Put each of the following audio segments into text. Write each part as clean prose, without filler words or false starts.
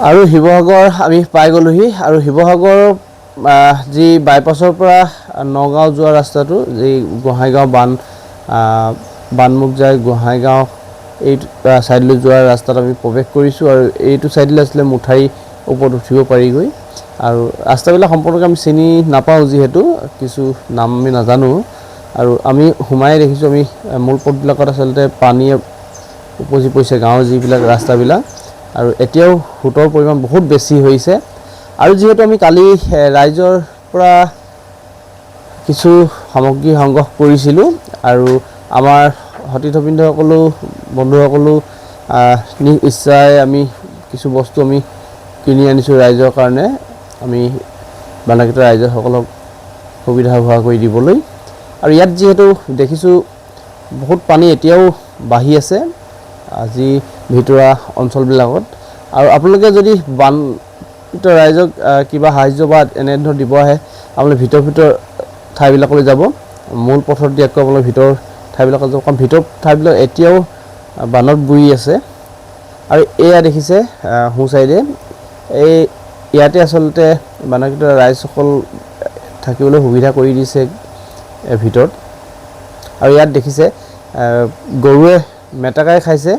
আৰু শিৱসাগৰ আমি পাই গ'লোহি আৰু শিৱসাগৰ যি বাইপাছৰ পৰা নগাঁও যোৱা ৰাস্তাটো যি গোহাঁইগাঁও বানমুখ যায় গোহাঁইগাঁও এই ছাইডলৈ যোৱা ৰাস্তাত আমি প্ৰৱেশ কৰিছোঁ আৰু এইটো ছাইডলৈ আছিলে মুঠাৰি ওপৰত উঠিব পাৰিগৈ আৰু ৰাস্তাবিলাক সম্পূৰ্ণকৈ আমি চিনি নাপাওঁ যিহেতু কিছু নাম আমি নাজানো আৰু আমি সোমাই দেখিছোঁ আমি মূল পথবিলাকত আচলতে পানীয়ে উপচি পৰিছে গাঁৱৰ যিবিলাক ৰাস্তাবিলাক আৰু এতিয়াও সোঁতৰ পৰিমাণ বহুত বেছি হৈছে আৰু যিহেতু আমি কালি ৰাইজৰ পৰা কিছু সামগ্ৰী সংগ্ৰহ কৰিছিলোঁ আৰু আমাৰ সতীৰ্থবৃন্দসকলো বন্ধুসকলো নিজ ইচ্ছাৰে আমি কিছু বস্তু আমি কিনি আনিছোঁ ৰাইজৰ কাৰণে আমি বানপিড়িত ৰাইজসকলক সুবিধা হোৱা কৰি দিবলৈ আৰু ইয়াত যিহেতু দেখিছোঁ বহুত পানী এতিয়াও বাঢ়ি আছে আজি ভিতৰুৱা অঞ্চলবিলাকত আৰু আপোনালোকে যদি বানপিড়িত ৰাইজক কিবা সাহায্য বা এনেধৰণৰ দিব আহে আপোনালোকে ভিতৰ ঠাইবিলাকলৈ যাব মূল পথত দিয়াতকৈ আপোনালোকে ভিতৰ ঠাইবিলাকত যাব কাৰণ ভিতৰ ঠাইবিলাক এতিয়াও বানত বুৰি আছে আৰু এয়া দেখিছে সোঁ চাইডে এই ইয়াতে আচলতে বানপিড়িত ৰাইজসকল থাকিবলৈ সুবিধা কৰি দিছে ভিতৰত আৰু ইয়াত দেখিছে গৰুৱে মেটেকাই খাইছে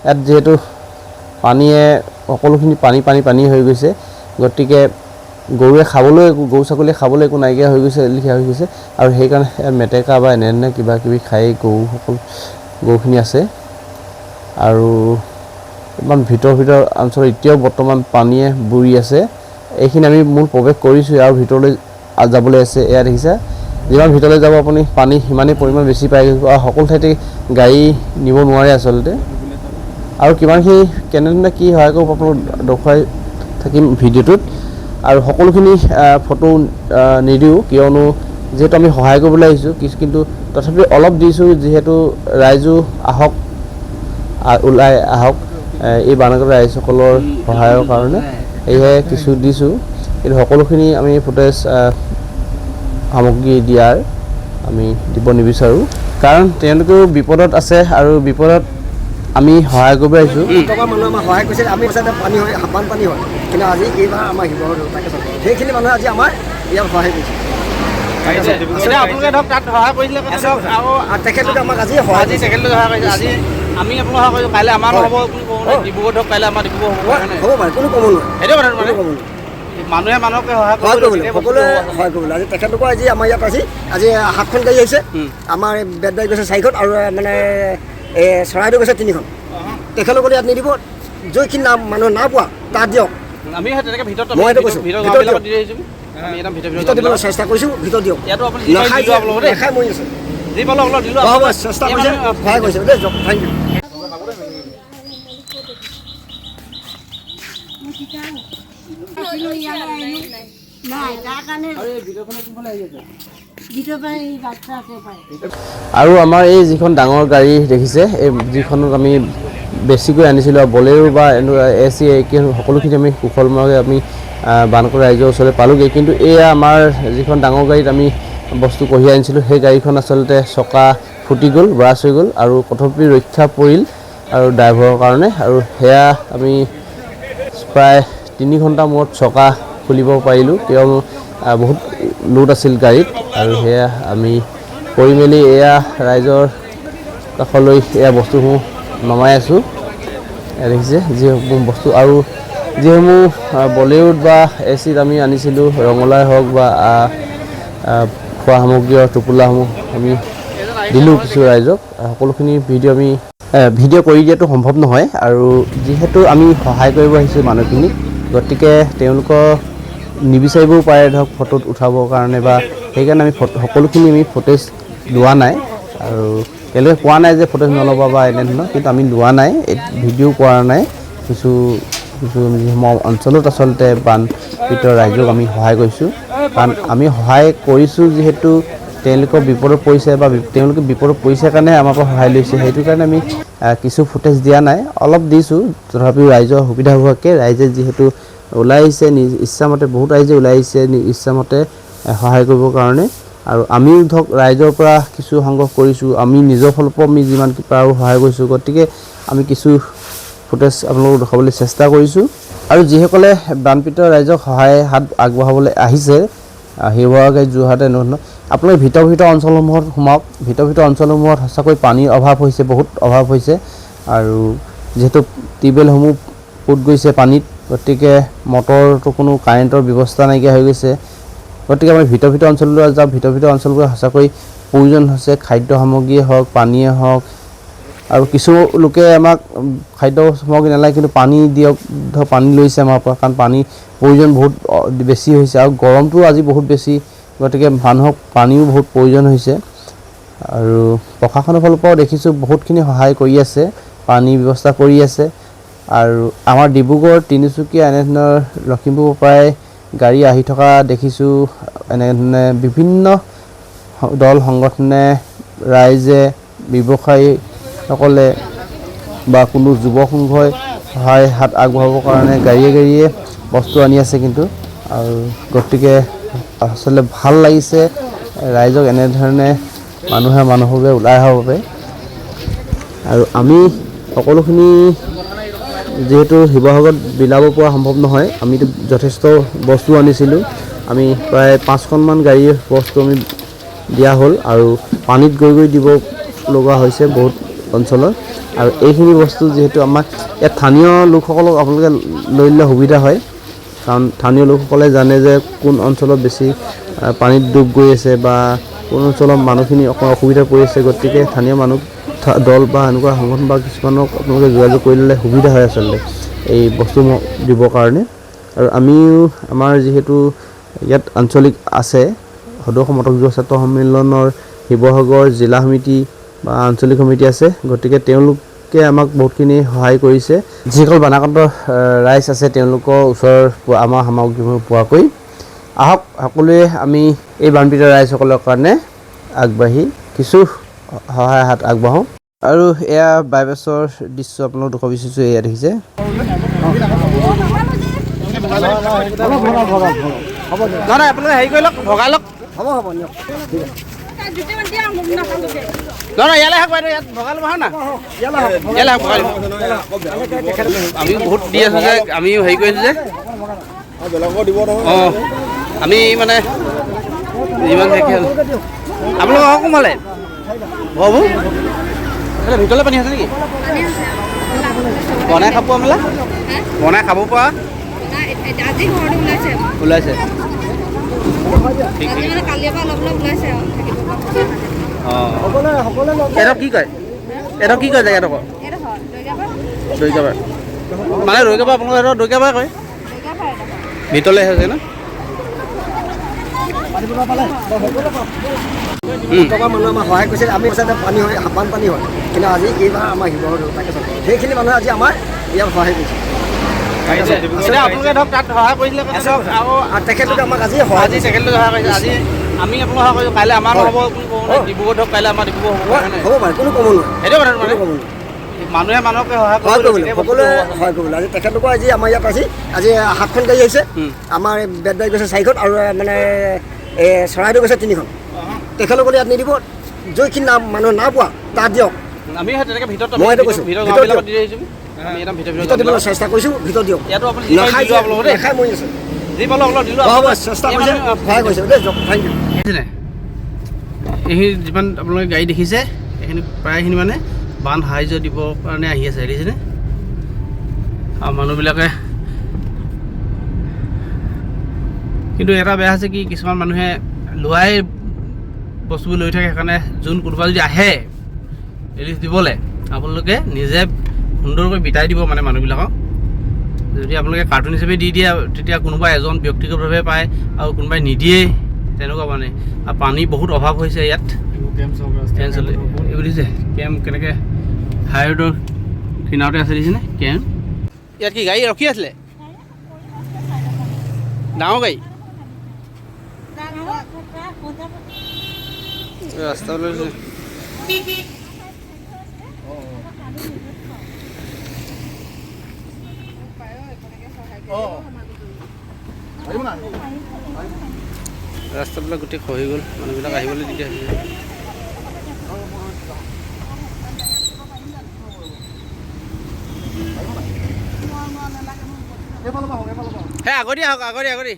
ইয়াত যিহেতু পানীয়ে সকলোখিনি পানী হৈ গৈছে গতিকে গৰুৱে খাবলৈ গৰু ছাগলীয়ে খাবলৈ একো নাইকিয়া হৈ গৈছে লিখীয়া হৈ গৈছে আৰু সেইকাৰণে মেটেকা বা এনে কিবা কিবি খাই গৰুখিনি আছে আৰু ইমান ভিতৰ অঞ্চল এতিয়াও বৰ্তমান পানীয়ে বুৰি আছে এইখিনি আমি মূল প্ৰৱেশ কৰিছোঁ আৰু ভিতৰলৈ যাবলৈ আছে এয়া দেখিছে যিমান ভিতৰলৈ যাব আপুনি পানী সিমানেই পৰিমাণ বেছি পাই গৈছে আৰু সকলো ঠাইতে গাড়ী নিব নোৱাৰে আচলতে আৰু কিমানখিনি কেনেধৰণে কি সহায় কৰিব আপোনালোক দেখুৱাই থাকিম ভিডিঅ'টোত আৰু সকলোখিনি ফটো নিদিওঁ কিয়নো যিহেতু আমি সহায় কৰিবলৈ আহিছোঁ কিন্তু তথাপি অলপ দিছোঁ যিহেতু ৰাইজো ওলাই আহক এই বানপিড়িত ৰাইজসকলৰ সহায়ৰ কাৰণে সেয়েহে কিছু দিছোঁ কিন্তু সকলোখিনি আমি ফুটেজ সামগ্ৰী দিয়াৰ আমি দিব নিবিচাৰোঁ কাৰণ তেওঁলোকেও বিপদত আছে আৰু বিপদত আমি সহায় কৰিব আহিছোঁ মানুহে আমাক সহায় কৰিছে আমি পানী হয় বানপানী হয় কিন্তু আজি এইবাৰ আমাৰ শিৱসাগৰ সেইখিনি মানুহে আজি আমাৰ ইয়াত সহায় কৰিছে আপোনালোকে ধৰক তাত সহায় কৰিছিলে আৰু তেখেতলোকে আমাক আজি সহায় কৰিছে আজি আমি আপোনাক সহায় কৰিছোঁ কাইলৈ আমাৰ নহ'ব ডিব্ৰুগড় ধৰক কাইলৈ আমাৰ ডিব্ৰুগড় হ'ব পাৰে কোনো ক'ব নোৱাৰে সেইটো কথা মানে মানুহে মানুহকে সহায় কৰিবলৈ সকলোৱে সহায় কৰিবলৈ আজি তেখেতলোকৰ আজি আমাৰ ইয়াত আজি 7খন গাড়ী আহিছে আমাৰ বেটবাৰী গৈছে 4খন আৰু মানে চৰাইদেউ গৈছে 3খন তেখেতলোকৰ ইয়াত নিদিব য'খিনি মানুহ নাপোৱা তাত দিয়ক আমি তেনেকৈ ভিতৰত মই এইটো কৈছোঁ ভিতৰত দিবলৈ চেষ্টা কৰিছোঁ ভিতৰত দিয়ক নাখাই মৰি আছে যি পালোঁ অলপ দিলোঁ হ'ব চেষ্টা কৰিছে সহায় কৰিছে দেই থেংক ইউ আৰু আমাৰ এই যিখন ডাঙৰ গাড়ী দেখিছে এই যিখনত আমি বেছিকৈ আনিছিলোঁ বলেৰো বা AC সকলোখিনি আমি কুশলময়কৈ আমি বানপিড়িত ৰাইজৰ ওচৰলৈ পালোঁগৈ কিন্তু এয়া আমাৰ যিখন ডাঙৰ গাড়ীত আমি বস্তু কঢ়িয়াই আনিছিলোঁ সেই গাড়ীখন আচলতে চকা ফুটি গ'ল ব্ৰাছ হৈ গ'ল আৰু তথাপি ৰক্ষা পৰিল আৰু ড্ৰাইভাৰৰ কাৰণে আৰু সেয়া আমি প্ৰায় 3 ঘণ্টা মূৰত চকা খুলিব পাৰিলোঁ কিয়নো বহুত লোড আছিল গাড়ীত আৰু সেয়া আমি কৰি মেলি এয়া ৰাইজৰ কাষলৈ এয়া বস্তুসমূহ নমাই আছোঁ দেখিছে যিসমূহ বস্তু আৰু যিসমূহ বলিউড বা AC-ত আমি আনিছিলোঁ ৰঙালাই হওক বা খোৱা সামগ্ৰী টোপোলাসমূহ আমি দিলোঁ কিছু ৰাইজক সকলোখিনি ভিডিঅ' কৰি দিয়াটো সম্ভৱ নহয় আৰু যিহেতু আমি সহায় কৰিব আহিছোঁ মানুহখিনিক গতিকে তেওঁলোকৰ নিবিচাৰিবও পাৰে ধৰক ফটোত উঠাবৰ কাৰণে বা সেইকাৰণে আমি সকলোখিনি আমি ফুটেজ লোৱা নাই আৰু তেওঁলোকে কোৱা নাই যে ফুটেজ নল'বা বা এনেধৰণৰ কিন্তু আমি লোৱা নাই ভিডিঅ' কৰা নাই কিছু অঞ্চলত আচলতে বানপিড়িত ৰাইজক আমি সহায় কৰিছোঁ কাৰণ আমি সহায় কৰিছোঁ যিহেতু তেওঁলোকৰ বিপদত পৰিছে বা তেওঁলোকে বিপদত পৰিছে কাৰণে আমাৰ পৰা সহায় লৈছে সেইটো কাৰণে আমি কিছু ফুটেজ দিয়া নাই অলপ দিছোঁ তথাপিও ৰাইজৰ সুবিধা হোৱাকৈ ৰাইজে যিহেতু ওলাই আহিছে নিজ ইচ্ছামতে বহুত ৰাইজে ওলাই আহিছে নিজ ইচ্ছামতে সহায় কৰিবৰ কাৰণে আৰু আমিও ধৰক ৰাইজৰ পৰা কিছু সংগ্ৰহ কৰিছোঁ আমি নিজৰ ফালৰ পৰা আমি যিমান পাৰোঁ সহায় কৰিছোঁ গতিকে আমি কিছু ফুটেজ আপোনালোকক দেখাবলৈ চেষ্টা কৰিছোঁ আৰু যিসকলে বানপীড়িত ৰাইজক সহায় হাত আগবঢ়াবলৈ আহিছে শিৱসাগৰ যোৰহাট এনেধৰণৰ আপোনালোকে ভিতৰ অঞ্চলসমূহত সোমাওক ভিতৰ অঞ্চলসমূহত সঁচাকৈ পানীৰ অভাৱ হৈছে বহুত অভাৱ হৈছে আৰু যিহেতু টিউবৱেলসমূহ পোত গৈছে পানীত গতিকে মটৰটো কোনো কাৰেণ্টৰ ব্যৱস্থা নাইকিয়া হৈ গৈছে গতিকে আমি ভিতৰ অঞ্চললৈ যাওঁ ভিতৰ অঞ্চলবোৰ সঁচাকৈ প্ৰয়োজন হৈছে খাদ্য সামগ্ৰীয়ে হওক পানীয়ে হওক আৰু কিছু লোকে আমাক খাদ্য সামগ্ৰী নালাগে কিন্তু পানী দিয়ক ধৰক পানী লৈছে আমাৰ পৰা কাৰণ পানী প্ৰয়োজন বহুত বেছি হৈছে আৰু গৰমটো আজি বহুত বেছি গতিকে মানুহক পানীও বহুত প্ৰয়োজন হৈছে আৰু প্ৰশাসনৰ ফালৰ পৰাও দেখিছোঁ বহুতখিনি সহায় কৰি আছে পানী ব্যৱস্থা কৰি আছে আৰু আমাৰ ডিব্ৰুগড় তিনিচুকীয়া এনেধৰণৰ লখিমপুৰ প্ৰায় গাড়ী আহি থকা দেখিছোঁ এনেধৰণে বিভিন্ন দল সংগঠনে ৰাইজে ব্যৱসায়ীসকলে বা কোনো যুৱ সংঘই সহায় হাত আগবঢ়াবৰ কাৰণে গাড়ীয়ে বস্তু আনি আছে কিন্তু আৰু গতিকে আচলতে ভাল লাগিছে ৰাইজক এনেধৰণে মানুহৰ ওলাই অহাৰ বাবে আৰু আমি সকলোখিনি যিহেতু শিৱসাগৰত বিলাব পৰা সম্ভৱ নহয় আমিতো যথেষ্ট বস্তু আনিছিলোঁ আমি প্ৰায় 5খনমান গাড়ীৰ বস্তু আমি দিয়া হ'ল আৰু পানীত গৈ দিব লগা হৈছে বহুত অঞ্চলত আৰু এইখিনি বস্তু যিহেতু আমাক ইয়াত স্থানীয় লোকসকলক আপোনালোকে লৈ ল'লে সুবিধা হয় কাৰণ স্থানীয় লোকসকলে জানে যে কোন অঞ্চলত বেছি পানীত ডুব গৈ আছে বা কোন অঞ্চলত মানুহখিনি অকণ অসুবিধা পৰি আছে গতিকে স্থানীয় মানুহ দল বা এনেকুৱা সংগঠন বা কিছুমানক আপোনালোকে যোগাযোগ কৰি ল'লে সুবিধা হয় আচলতে এই বস্তু দিবৰ কাৰণে আৰু আমিও আমাৰ যিহেতু ইয়াত আঞ্চলিক আছে সদৌ সমৰ্থক যুৱ ছাত্ৰ সন্মিলনৰ শিৱসাগৰ জিলা সমিতি বা আঞ্চলিক সমিতি আছে গতিকে তেওঁলোকে আমাক বহুতখিনি সহায় কৰিছে যিসকল বানাক্ৰান্ত ৰাইজ আছে তেওঁলোকৰ ওচৰৰ আমাৰ সামগ্ৰীবোৰ পোৱাকৈ আহক সকলোৱে আমি এই বানপীড়িত ৰাইজসকলৰ কাৰণে আগবাঢ়ি কিছু সহায় হাত আগবঢ়াওঁ আৰু এয়া বাইপাছৰ দৃশ্য আপোনালোক দেখুৱাব বিচাৰিছোঁ এয়া দেখিছে নহয় আপোনালোকে হেৰি কৰি লওক ভগাই লওক হ'ব নিয়ক নহয় ইয়ালৈ আহক বাইদেউ ইয়াত ভগাই ল'ব না ইয়ালৈ আহক ভগাই আমি বহুত দি আছোঁ যে আমিও হেৰি কৰিছোঁ যে অঁ আমি মানে যিমান আপোনালোক আহক সোমালে হ'ব ভিতৰলৈ পানী আছে নেকি বনাই খাব মেলা বনাই খাব পৰা ওলাইছে এডোখৰ কি কয় জেগাডোখৰ দৈগাবাৰ মানে দৈগাবাৰ আপোনালোকৰ দৈগাবাৰ কয় ভিতৰলৈ আছে ন টকা মানুহে আমাক সহায় কৰিছে আমি কৈছে পানী হয় বানপানী হয় কিন্তু আজি এইবাৰ আমাৰ শিৱসাগৰ তাকে সেইখিনি মানুহে আজি আমাৰ ইয়াত সহায় কৰিছে আপোনালোকে ধৰক তাত সহায় কৰিছিলে আৰু তেখেতলোকে আমাক আজি সহায় আজি তেখেতলোকে সহায় কৰিছে আজি আমি আপোনালোক সহায় কৰিছোঁ কাইলৈ আমাৰ নহ'ব ডিব্ৰুগড় ধৰক কাইলৈ আমাৰ ডিব্ৰুগড় হ'ব হ'ব পাৰে কোনো ক'ব নোৱাৰে সেইটো কথা মানে মানুহে মানুহকে সহায় কৰিব সকলোৱে সহায় কৰিবলৈ আজি তেখেতলোকৰ আজি আমাৰ ইয়াত আজি 7খন গাড়ী আহিছে আমাৰ বেদবাৰী গৈছে 4খন আৰু মানে চৰাইদেউ গৈছে 3খন তেখেতলোকে ইয়াত নিদিব য'খিনি মানুহ না পোৱা তাত দিয়ক আমি তেনেকৈ ভিতৰত মই এইটো কৈছোঁ ভিতৰত দি আহিছোঁ আমি একদম ভিতৰত দিবলৈ চেষ্টা কৰিছোঁ ভিতৰত দিয়ক ইয়াতো আপুনি নাখাই মৰি আছে যি পালোঁ অলপ দিলোঁ হ'ব চেষ্টা কৰিছে সহায় কৰিছে দেই থেংক ইউ এইখিনি যিমান আপোনালোকে গাড়ী দেখিছে এইখিনি প্ৰায়খিনি মানে বান সাহাৰ্য দিবৰ কাৰণে আহি আছে দেখিছেনে আৰু মানুহবিলাকে কিন্তু এটা বেয়া হৈছে কি কিছুমান মানুহে লোৱাই বস্তুবোৰ লৈ থাকে সেইকাৰণে যোন কোনোবা যদি আহে ৰিলিজ দিবলৈ আপোনালোকে নিজে সুন্দৰকৈ বিটাই দিব মানে মানুহবিলাকক যদি আপোনালোকে কাৰ্টুন হিচাপে দি দিয়ে তেতিয়া কোনোবা এজন ব্যক্তিগতভাৱে পায় আৰু কোনোবাই নিদিয়েই তেনেকুৱা মানে আৰু পানী বহুত অভাৱ হৈছে ইয়াত এইবোৰ দিছে কেম্প কেনেকৈ হাই ৰোডৰ কিনাৰতে আছে দিছেনে কেম্প ইয়াত কি গাড়ী ৰখি আছিলে ডাঙৰ গাড়ী ৰাস্তা ওলাইছে ৰাস্তাবিলাক গোটেই খহি গ'ল মানুহবিলাক আহিবলৈ দিগদাৰ হৈছে সেই আগতে আহক আগতে